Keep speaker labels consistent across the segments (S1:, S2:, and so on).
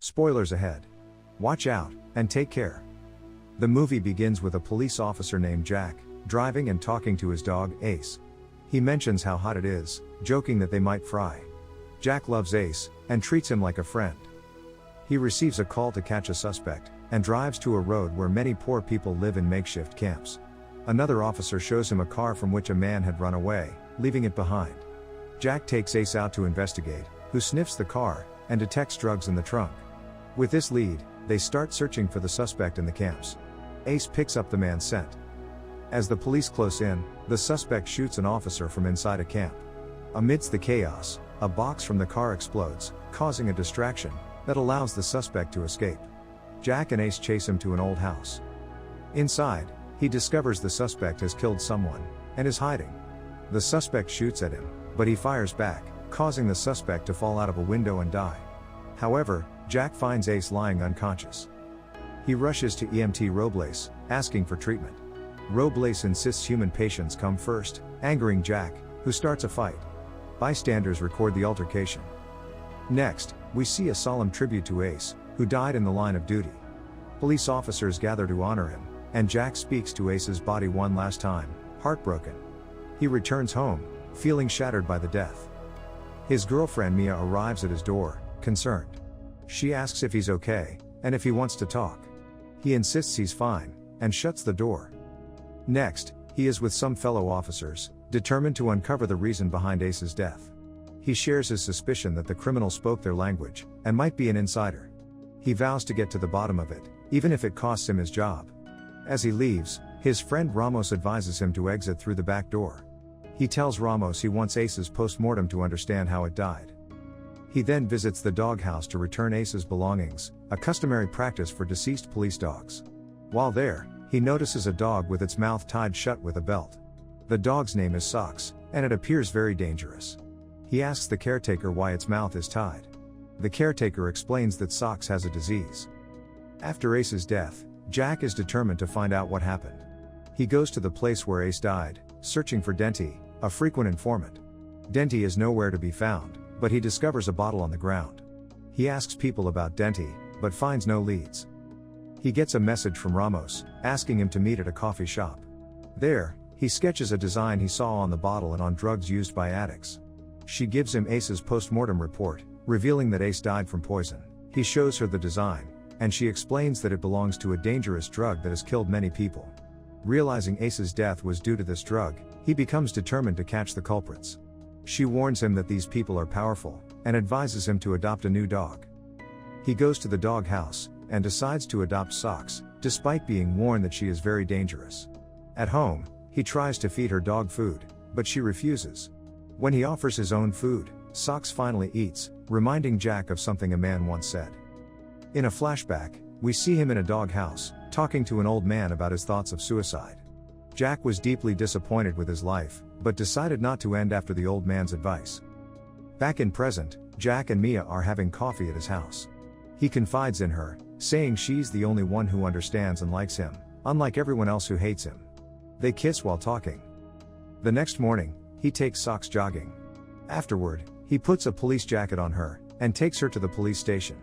S1: Spoilers ahead. Watch out, and take care. The movie begins with a police officer named Jack, driving and talking to his dog, Ace. He mentions how hot it is, joking that they might fry. Jack loves Ace, and treats him like a friend. He receives a call to catch a suspect, and drives to a road where many poor people live in makeshift camps. Another officer shows him a car from which a man had run away, leaving it behind. Jack takes Ace out to investigate, who sniffs the car, and detects drugs in the trunk. With this lead, they start searching for the suspect in the camps. Ace picks up the man's scent. As the police close in, the suspect shoots an officer from inside a camp. Amidst the chaos, a box from the car explodes, causing a distraction that allows the suspect to escape. Jack and Ace chase him to an old house. Inside, he discovers the suspect has killed someone, and is hiding. The suspect shoots at him, but he fires back, causing the suspect to fall out of a window and die. However, Jack finds Ace lying unconscious. He rushes to EMT Robles, asking for treatment. Robles insists human patients come first, angering Jack, who starts a fight. Bystanders record the altercation. Next, we see a solemn tribute to Ace, who died in the line of duty. Police officers gather to honor him, and Jack speaks to Ace's body one last time, heartbroken. He returns home, feeling shattered by the death. His girlfriend Mia arrives at his door, concerned. She asks if he's okay, and if he wants to talk. He insists he's fine, and shuts the door. Next, he is with some fellow officers, determined to uncover the reason behind Ace's death. He shares his suspicion that the criminal spoke their language, and might be an insider. He vows to get to the bottom of it, even if it costs him his job. As he leaves, his friend Ramos advises him to exit through the back door. He tells Ramos he wants Ace's post-mortem to understand how it died. He then visits the doghouse to return Ace's belongings, a customary practice for deceased police dogs. While there, he notices a dog with its mouth tied shut with a belt. The dog's name is Socks, and it appears very dangerous. He asks the caretaker why its mouth is tied. The caretaker explains that Socks has a disease. After Ace's death, Jack is determined to find out what happened. He goes to the place where Ace died, searching for Denty, a frequent informant. Denty is nowhere to be found, but he discovers a bottle on the ground. He asks people about Denty, but finds no leads. He gets a message from Ramos, asking him to meet at a coffee shop. There, he sketches a design he saw on the bottle and on drugs used by addicts. She gives him Ace's post-mortem report, revealing that Ace died from poison. He shows her the design, and she explains that it belongs to a dangerous drug that has killed many people. Realizing Ace's death was due to this drug, he becomes determined to catch the culprits. She warns him that these people are powerful, and advises him to adopt a new dog. He goes to the dog house, and decides to adopt Socks, despite being warned that she is very dangerous. At home, he tries to feed her dog food, but she refuses. When he offers his own food, Socks finally eats, reminding Jack of something a man once said. In a flashback, we see him in a dog house, talking to an old man about his thoughts of suicide. Jack was deeply disappointed with his life, but decided not to end after the old man's advice. Back in present, Jack and Mia are having coffee at his house. He confides in her, saying she's the only one who understands and likes him, unlike everyone else who hates him. They kiss while talking. The next morning, he takes Socks jogging. Afterward, he puts a police jacket on her, and takes her to the police station.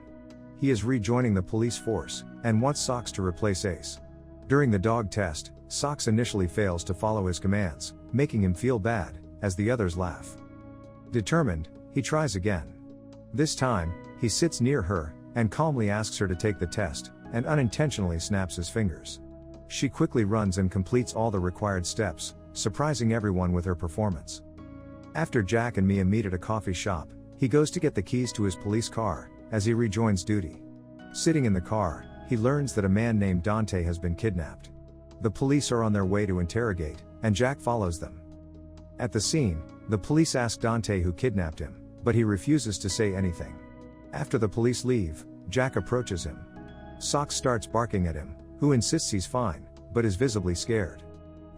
S1: He is rejoining the police force, and wants Socks to replace Ace. During the dog test, Socks initially fails to follow his commands, making him feel bad, as the others laugh. Determined, he tries again. This time, he sits near her, and calmly asks her to take the test, and unintentionally snaps his fingers. She quickly runs and completes all the required steps, surprising everyone with her performance. After Jack and Mia meet at a coffee shop, he goes to get the keys to his police car, as he rejoins duty. Sitting in the car, he learns that a man named Dante has been kidnapped. The police are on their way to interrogate, and Jack follows them. At the scene, the police ask Dante who kidnapped him, but he refuses to say anything. After the police leave, Jack approaches him. Socks starts barking at him, who insists he's fine, but is visibly scared.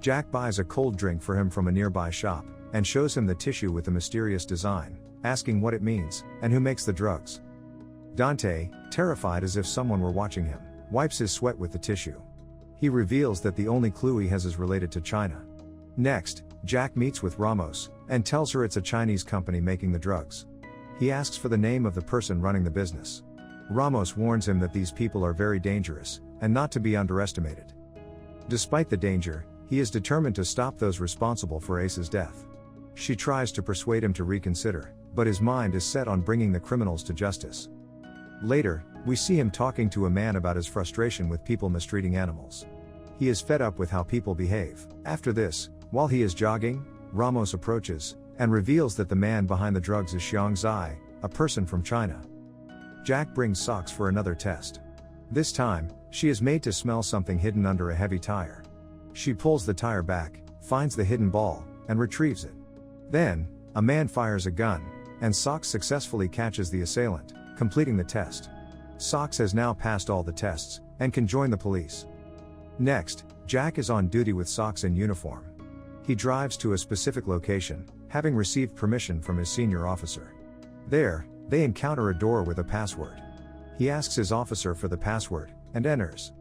S1: Jack buys a cold drink for him from a nearby shop, and shows him the tissue with the mysterious design, asking what it means, and who makes the drugs. Dante, terrified as if someone were watching him, wipes his sweat with the tissue. He reveals that the only clue he has is related to China. Next, Jack meets with Ramos, and tells her it's a Chinese company making the drugs. He asks for the name of the person running the business. Ramos warns him that these people are very dangerous, and not to be underestimated. Despite the danger, he is determined to stop those responsible for Ace's death. She tries to persuade him to reconsider, but his mind is set on bringing the criminals to justice. Later, we see him talking to a man about his frustration with people mistreating animals. He is fed up with how people behave. After this, while he is jogging, Ramos approaches, and reveals that the man behind the drugs is Xiang Zai, a person from China. Jack brings socks for another test. This time, she is made to smell something hidden under a heavy tire. She pulls the tire back, finds the hidden ball, and retrieves it. Then, a man fires a gun, and Socks successfully catches the assailant, completing the test. Socks has now passed all the tests, and can join the police. Next, Jack is on duty with Socks in uniform. He drives to a specific location, having received permission from his senior officer. There, they encounter a door with a password. He asks his officer for the password, and enters.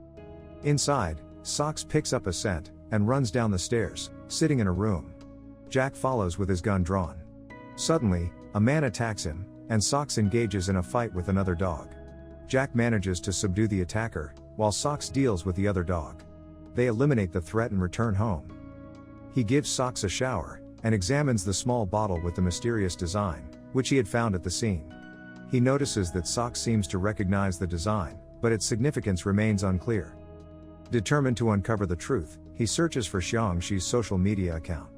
S1: Inside, Socks picks up a scent, and runs down the stairs, sitting in a room. Jack follows with his gun drawn. Suddenly, a man attacks him, and Socks engages in a fight with another dog. Jack manages to subdue the attacker, while Socks deals with the other dog. They eliminate the threat and return home. He gives Socks a shower, and examines the small bottle with the mysterious design, which he had found at the scene. He notices that Socks seems to recognize the design, but its significance remains unclear. Determined to uncover the truth, he searches for Xiang Xi's social media account.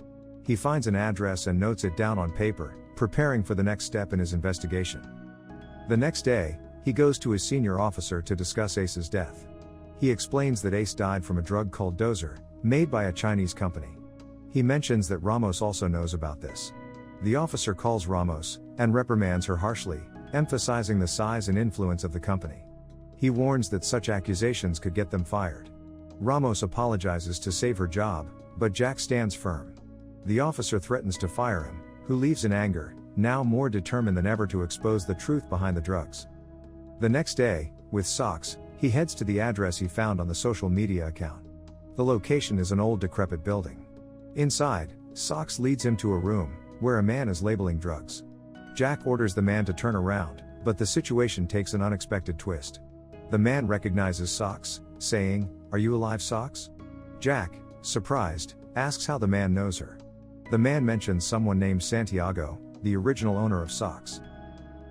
S1: He finds an address and notes it down on paper, preparing for the next step in his investigation. The next day, he goes to his senior officer to discuss Ace's death. He explains that Ace died from a drug called Dozer, made by a Chinese company. He mentions that Ramos also knows about this. The officer calls Ramos, and reprimands her harshly, emphasizing the size and influence of the company. He warns that such accusations could get them fired. Ramos apologizes to save her job, but Jack stands firm. The officer threatens to fire him, who leaves in anger, now more determined than ever to expose the truth behind the drugs. The next day, with Socks, he heads to the address he found on the social media account. The location is an old decrepit building. Inside, Socks leads him to a room, where a man is labeling drugs. Jack orders the man to turn around, but the situation takes an unexpected twist. The man recognizes Socks, saying, "Are you alive, Socks?" Jack, surprised, asks how the man knows her. The man mentions someone named Santiago, the original owner of Socks.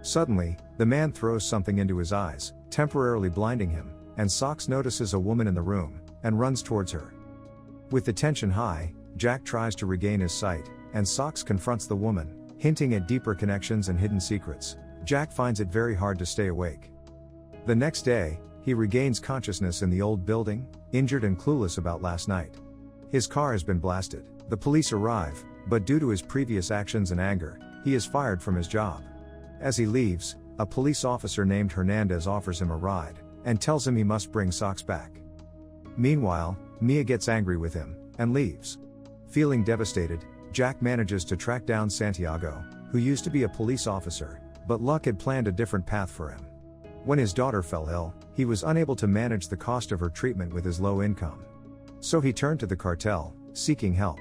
S1: Suddenly, the man throws something into his eyes, temporarily blinding him, and Socks notices a woman in the room, and runs towards her. With the tension high, Jack tries to regain his sight, and Socks confronts the woman, hinting at deeper connections and hidden secrets. Jack finds it very hard to stay awake. The next day, he regains consciousness in the old building, injured and clueless about last night. His car has been blasted. The police arrive, but due to his previous actions and anger, he is fired from his job. As he leaves, a police officer named Hernandez offers him a ride, and tells him he must bring Socks back. Meanwhile, Mia gets angry with him, and leaves. Feeling devastated, Jack manages to track down Santiago, who used to be a police officer, but luck had planned a different path for him. When his daughter fell ill, he was unable to manage the cost of her treatment with his low income. So he turned to the cartel, seeking help.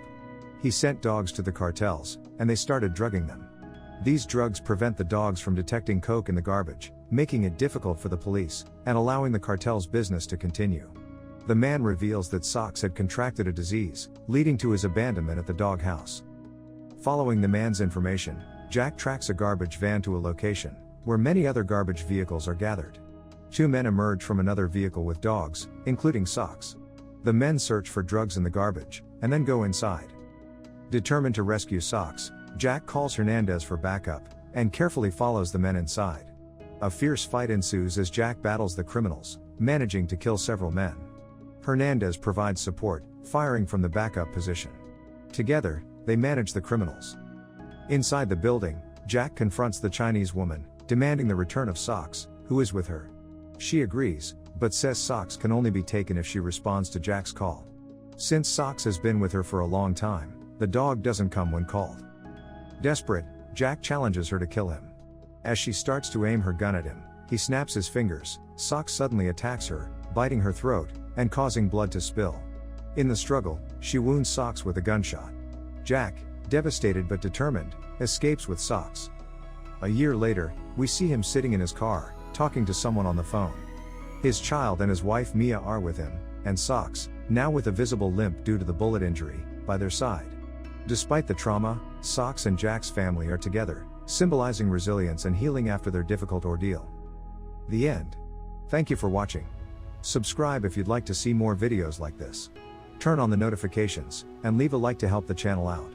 S1: He sent dogs to the cartels, and they started drugging them. These drugs prevent the dogs from detecting coke in the garbage, making it difficult for the police, and allowing the cartel's business to continue. The man reveals that Socks had contracted a disease, leading to his abandonment at the dog house. Following the man's information, Jack tracks a garbage van to a location, where many other garbage vehicles are gathered. Two men emerge from another vehicle with dogs, including Socks. The men search for drugs in the garbage, and then go inside. Determined to rescue Socks, Jack calls Hernandez for backup, and carefully follows the men inside. A fierce fight ensues as Jack battles the criminals, managing to kill several men. Hernandez provides support, firing from the backup position. Together, they manage the criminals. Inside the building, Jack confronts the Chinese woman, demanding the return of Socks, who is with her. She agrees, but says Socks can only be taken if she responds to Jack's call. Since Socks has been with her for a long time, the dog doesn't come when called. Desperate, Jack challenges her to kill him. As she starts to aim her gun at him, he snaps his fingers. Socks suddenly attacks her, biting her throat, and causing blood to spill. In the struggle, she wounds Socks with a gunshot. Jack, devastated but determined, escapes with Socks. A year later, we see him sitting in his car, talking to someone on the phone. His child and his wife Mia are with him, and Socks, now with a visible limp due to the bullet injury, by their side. Despite the trauma, Socks and Jack's family are together, symbolizing resilience and healing after their difficult ordeal. The end. Thank you for watching. Subscribe if you'd like to see more videos like this. Turn on the notifications, and leave a like to help the channel out.